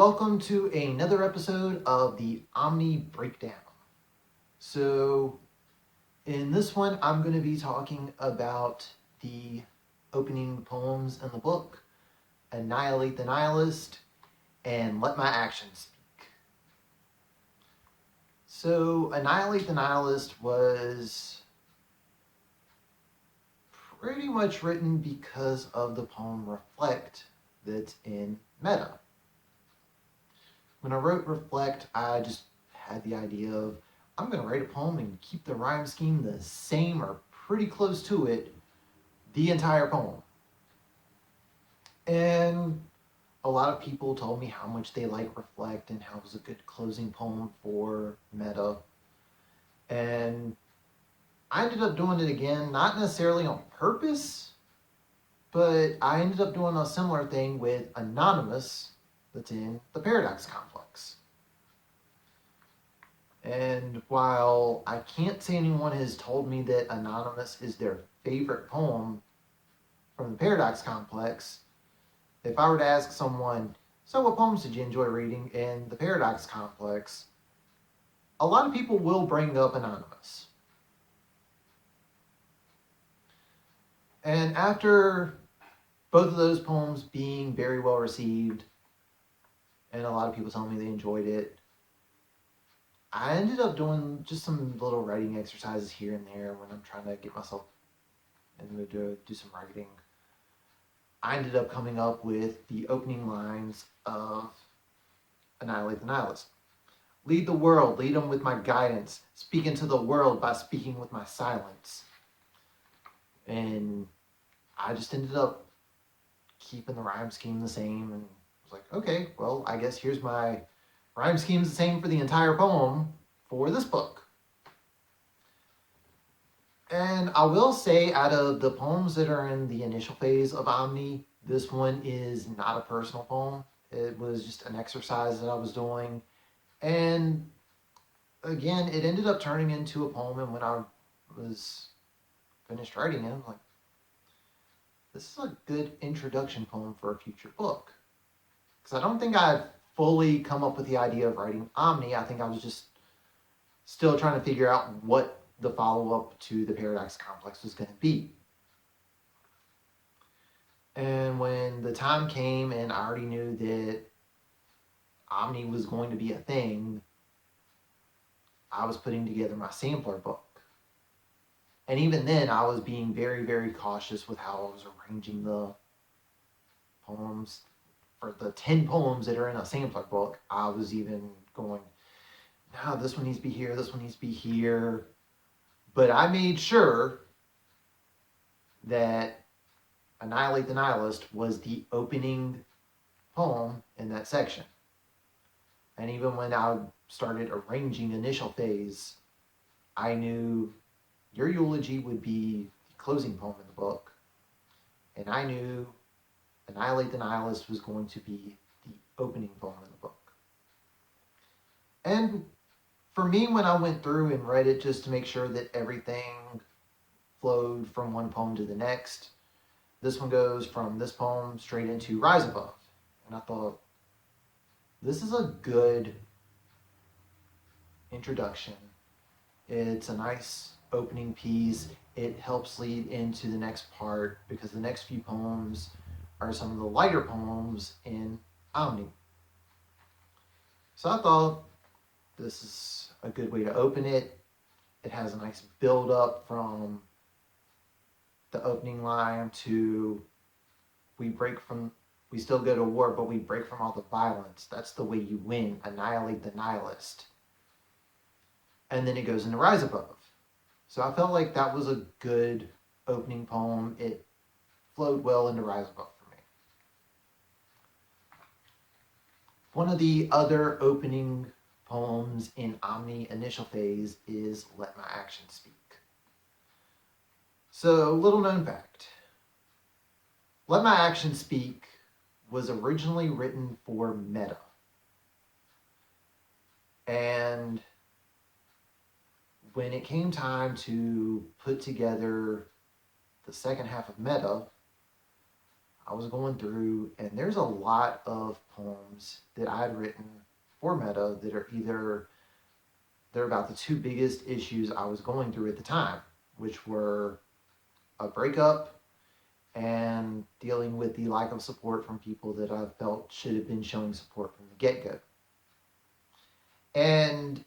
welcome to another episode of the OMNI Breakdown. So, in this one, I'm going to be talking about the opening poems in the book, Annihilate the Nihilist, and Let My Actions Speak. So, Annihilate the Nihilist was pretty much written because of the poem Reflect that's in Meta. When I wrote Reflect, I just had the idea of, I'm going to write a poem and keep the rhyme scheme the same or pretty close to it the entire poem. And a lot of people told me how much they like Reflect and how it was a good closing poem for Meta. And I ended up doing it again, not necessarily on purpose, but I ended up doing a similar thing with Anonymous that's in the Paradox Complex. And while I can't say anyone has told me that Anonymous is their favorite poem from the Paradox Complex, if I were to ask someone, so what poems did you enjoy reading in the Paradox Complex? A lot of people will bring up Anonymous. And after both of those poems being very well received, and a lot of people telling me they enjoyed it, I ended up doing just some little writing exercises here and there when I'm trying to get myself in the mood to do some writing. I ended up coming up with the opening lines of Annihilate the Nihilist. Lead the world, lead them with my guidance. Speak into the world by speaking with my silence. And I just ended up keeping the rhyme scheme the same, and was like, okay, well, I guess here's my rhyme scheme's the same for the entire poem for this book. And I will say, out of the poems that are in the initial phase of Omni, this one is not a personal poem. It was just an exercise that I was doing. And again, it ended up turning into a poem, and when I was finished writing it, I'm like, this is a good introduction poem for a future book. Because I don't think I've fully come up with the idea of writing Omni. I think I was just still trying to figure out what the follow-up to the Paradox Complex was going to be. And when the time came and I already knew that Omni was going to be a thing, I was putting together my sampler book. And even then, I was being very, very cautious with how I was arranging the poems. For the 10 poems that are in a sampler book, I was even going, no, this one needs to be here, this one needs to be here. But I made sure that Annihilate the Nihilist was the opening poem in that section. And even when I started arranging initial phase, I knew your eulogy would be the closing poem in the book. And I knew Annihilate the Nihilist was going to be the opening poem in the book. And for me, when I went through and read it just to make sure that everything flowed from one poem to the next, this one goes from this poem straight into Rise Above. And I thought, this is a good introduction. It's a nice opening piece. It helps lead into the next part because the next few poems are some of the lighter poems in Omni. So I thought this is a good way to open it. It has a nice build up from the opening line to we still go to war, but we break from all the violence. That's the way you win. Annihilate the Nihilist. And then it goes into Rise Above. So I felt like that was a good opening poem. It flowed well into Rise Above for me. One of the other opening poems in Omni initial phase is Let My Actions Speak. So, little known fact. Let My Actions Speak was originally written for Meta. And when it came time to put together the second half of Meta, I was going through, and there's a lot of poems that I had written for Meta that are they're about the two biggest issues I was going through at the time, which were a breakup and dealing with the lack of support from people that I felt should have been showing support from the get-go. And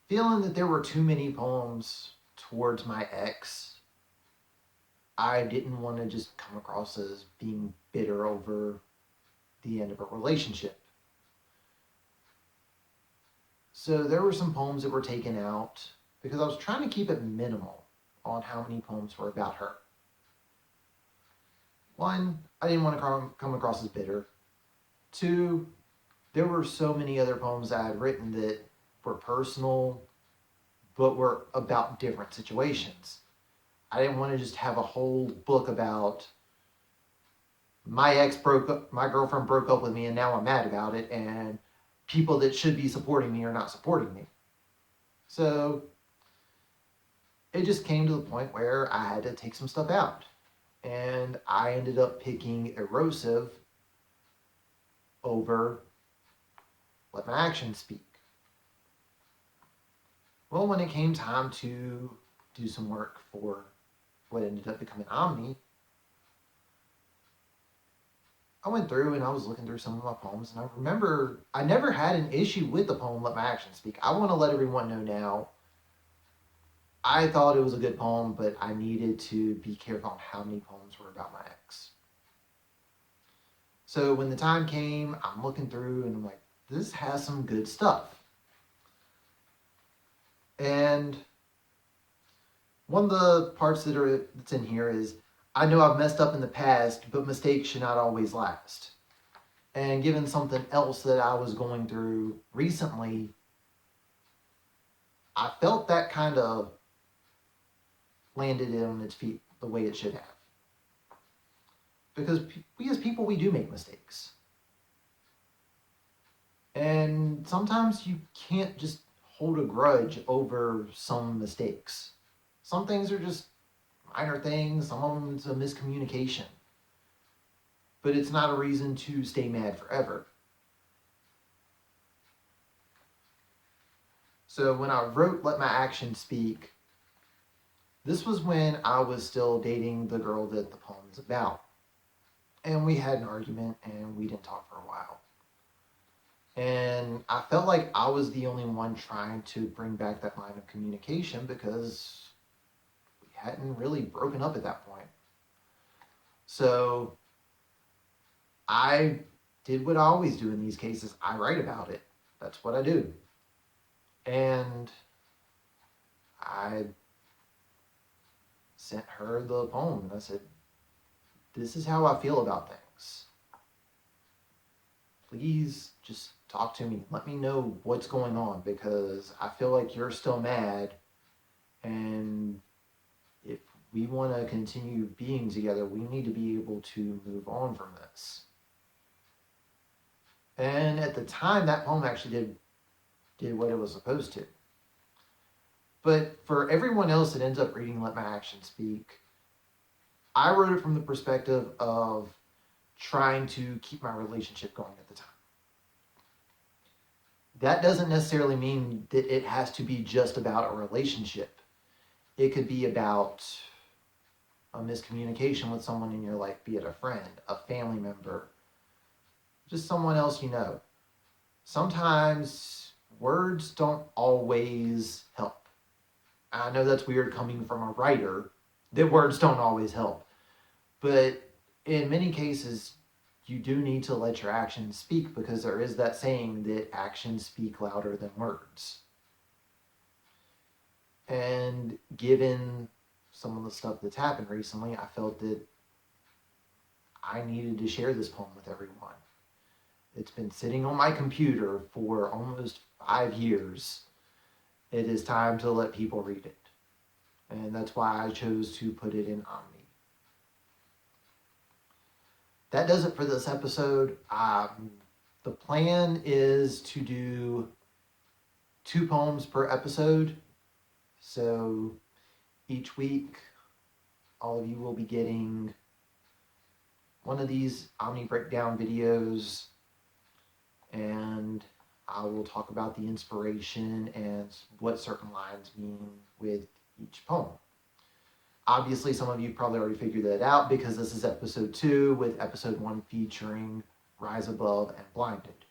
feeling that there were too many poems towards my ex, I didn't want to just come across as being bitter over the end of a relationship. So there were some poems that were taken out because I was trying to keep it minimal on how many poems were about her. One, I didn't want to come across as bitter. Two, there were so many other poems I had written that were personal, but were about different situations. I didn't want to just have a whole book about my girlfriend broke up with me and now I'm mad about it, and people that should be supporting me are not supporting me. So it just came to the point where I had to take some stuff out. And I ended up picking Erosive over Let My Actions Speak. Well, when it came time to do some work for what ended up becoming Omni, I went through and I was looking through some of my poems, and I remember I never had an issue with the poem Let My Actions Speak. I want to let everyone know now, I thought it was a good poem, but I needed to be careful on how many poems were about my ex. So when the time came, I'm looking through and I'm like, this has some good stuff. And one of the parts that's in here is, I know I've messed up in the past, but mistakes should not always last. And given something else that I was going through recently, I felt that kind of landed it on its feet the way it should have. Because we as people, we do make mistakes. And sometimes you can't just hold a grudge over some mistakes. Some things are just minor things, some of them it's a miscommunication. But it's not a reason to stay mad forever. So when I wrote Let My Actions Speak, this was when I was still dating the girl that the poem is about. And we had an argument and we didn't talk for a while. And I felt like I was the only one trying to bring back that line of communication because we hadn't really broken up at that point. So I did what I always do in these cases. I write about it. That's what I do. And I sent her the poem and I said, this is how I feel about things. Please just talk to me. Let me know what's going on because I feel like you're still mad. And if we want to continue being together, we need to be able to move on from this. And at the time, that poem actually did what it was supposed to. But for everyone else that ends up reading Let My Actions Speak, I wrote it from the perspective of trying to keep my relationship going at the time. That doesn't necessarily mean that it has to be just about a relationship. It could be about a miscommunication with someone in your life, be it a friend, a family member, just someone else you know. Sometimes words don't always help. I know that's weird coming from a writer, that words don't always help. But in many cases, you do need to let your actions speak because there is that saying that actions speak louder than words. And given some of the stuff that's happened recently, I felt that I needed to share this poem with everyone. It's been sitting on my computer for almost 5 years. It is time to let people read it. And that's why I chose to put it in Omni. That does it for this episode. The plan is to do 2 poems per episode. So each week, all of you will be getting one of these OMNI Breakdown videos, and I will talk about the inspiration and what certain lines mean with each poem. Obviously, some of you probably already figured that out because this is episode 2 with episode 1 featuring Rise Above and Blinded.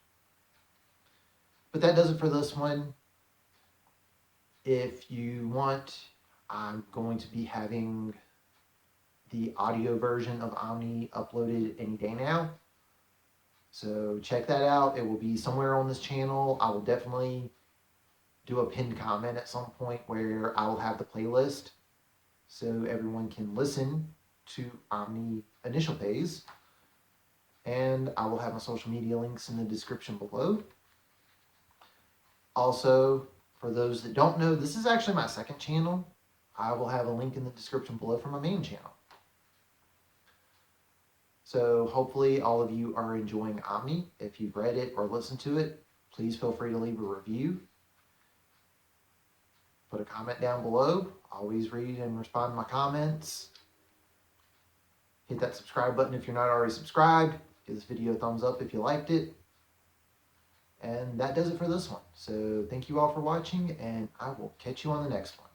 But that does it for this one. If you want, I'm going to be having the audio version of Omni uploaded any day now. So check that out. It will be somewhere on this channel. I will definitely do a pinned comment at some point where I will have the playlist so everyone can listen to Omni initial phase. And I will have my social media links in the description below. Also, for those that don't know, this is actually my second channel. I will have a link in the description below for my main channel. So hopefully all of you are enjoying Omni. If you've read it or listened to it, please feel free to leave a review. Put a comment down below. Always read and respond to my comments. Hit that subscribe button if you're not already subscribed. Give this video a thumbs up if you liked it. And that does it for this one. So thank you all for watching, and I will catch you on the next one.